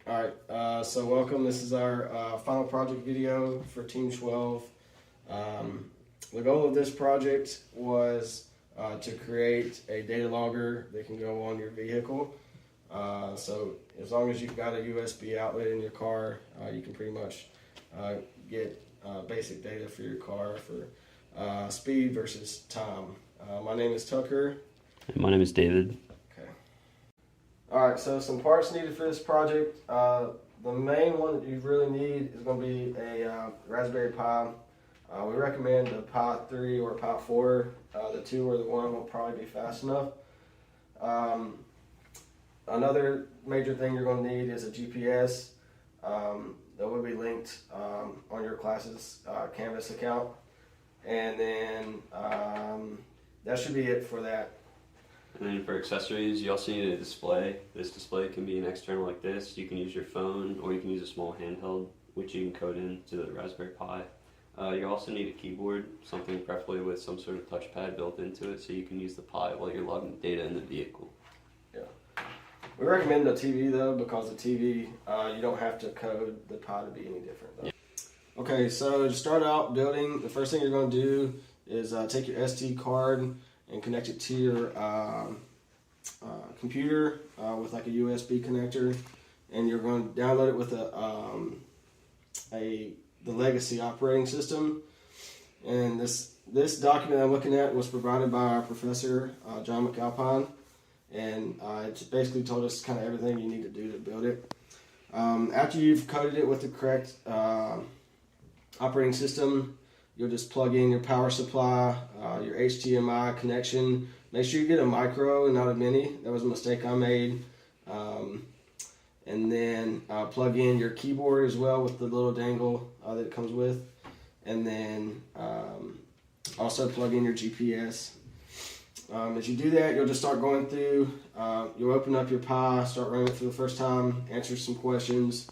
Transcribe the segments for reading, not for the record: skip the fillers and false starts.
Alright, so welcome. This is our final project video for Team 12. The goal of this project was to create a data logger that can go on your vehicle. So as long as you've got a USB outlet in your car, you can pretty much get basic data for your car for speed versus time. My name is Tucker. And my name is David. Alright, so some parts needed for this project. The main one that you really need is going to be a Raspberry Pi. We recommend a Pi 3 or a Pi 4. The 2 or the 1 will probably be fast enough. Another major thing you're going to need is a GPS. That will be linked on your class's Canvas account. And then that should be it for that. And then for accessories, you also need a display. This display can be an external like this. You can use your phone, or you can use a small handheld, which you can code into the Raspberry Pi. You also need a keyboard, something preferably with some sort of touchpad built into it, so you can use the Pi while you're logging data in the vehicle. Yeah. We recommend a TV though, because the TV, you don't have to code the Pi to be any different though. Yeah. Okay, so to start out building, the first thing you're going to do is take your SD card and connect it to your computer with like a USB connector, and you're going to download it with the legacy operating system. And this document I'm looking at was provided by our professor John McAlpine, and it basically told us kind of everything you need to do to build it. After you've coded it with the correct operating system, you'll just plug in your power supply, your HDMI connection. Make sure you get a micro and not a mini. That was a mistake I made. And then plug in your keyboard as well with the little dangle that it comes with. And then also plug in your GPS. As you do that, you'll just start going through. You'll open up your Pi, start running it for the first time, answer some questions,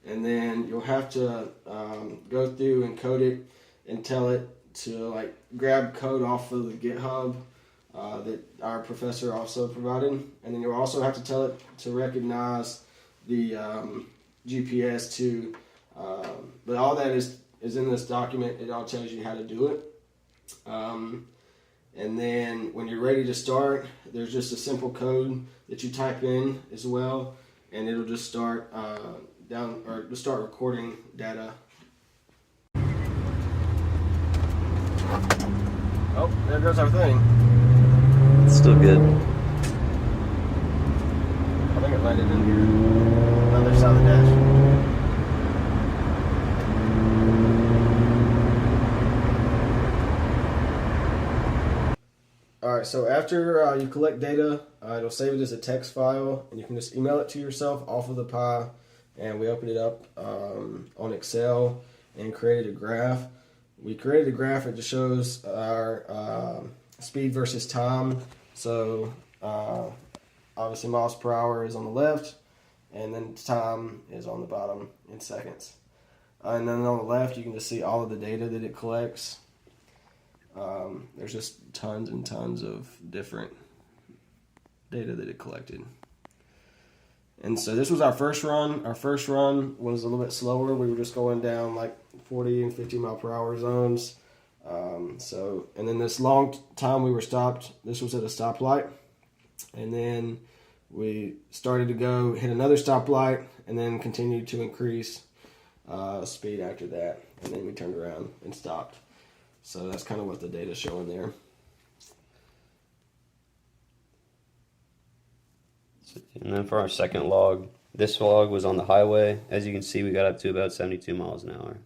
and then you'll have to go through and code it and tell it to like grab code off of the GitHub that our professor also provided, and then you'll also have to tell it to recognize the GPS too. But all that is in this document. It all tells you how to do it. And then when you're ready to start, there's just a simple code that you type in as well, and it'll just start start recording data. Oh, there goes our thing. It's still good. I think it landed in here. On the other side of the dash. Alright, so after you collect data, it'll save it as a text file, and you can just email it to yourself off of the Pi. And we opened it up on Excel and created a graph. We created a graph that just shows our speed versus time. So obviously miles per hour is on the left, and then time is on the bottom in seconds. And then on the left you can just see all of the data that it collects. There's just tons and tons of different data that it collected. And so this was our first run. Our first run was a little bit slower. We were just going down like 40 and 50 mile per hour zones. And then this long time we were stopped, this was at a stoplight. And then we started to go hit another stoplight and then continued to increase speed after that. And then we turned around and stopped. So that's kind of what the data's showing there. And then for our second log, this log was on the highway. As you can see, we got up to about 72 miles an hour.